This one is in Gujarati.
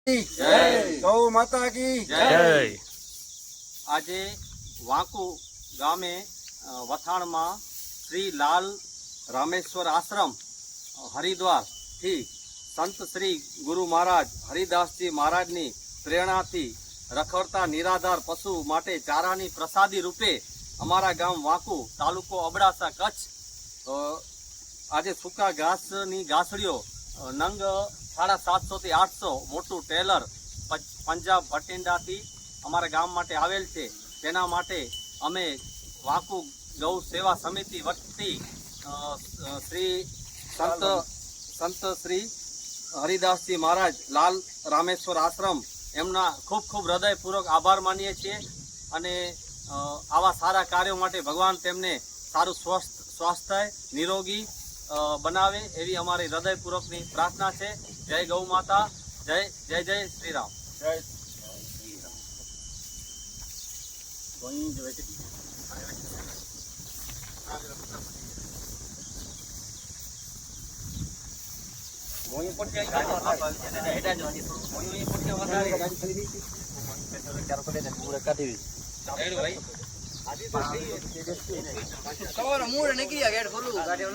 गौ माता की जय। આજે વાંકુ ગામે વથાણમાં શ્રી લાલ રામેશ્વર આશ્રમ હરિદ્વાર થી સંત શ્રી ગુરુ મહારાજ હરિદાસજી મહારાજની પ્રેરણાથી રખડતા નિરાધાર પશુ માટે ચારાની પ્રસાદી રૂપે અમારા ગામ વાંકુ તાલુકો અબડાસા કચ્છ આજે સૂકા ઘાસની ઘાસડીઓ નંગ 750 થી 800 મોટું ટેલર પંજાબ ભટિંડાથી અમારા ગામ માટે આવેલ છે। તેના માટે અમે વાંકુ ગૌ સેવા સમિતિ વતી શ્રી સંત શ્રી હરિદાસજી મહારાજ લાલ રામેશ્વર આશ્રમ એમના ખૂબ ખૂબ હૃદયપૂર્વક આભાર માનીએ છીએ અને આવા સારા કાર્યો માટે ભગવાન તેમને સારું સ્વાસ્થ્ય નિરોગી બનાવે એવી અમારી હૃદયપૂર્વકની પ્રાર્થના છે। જય ગૌ માતા, જય જય જય શ્રી રામ। जय મૂળ નીકળી ગયા ગેટ ખોલું ગાડી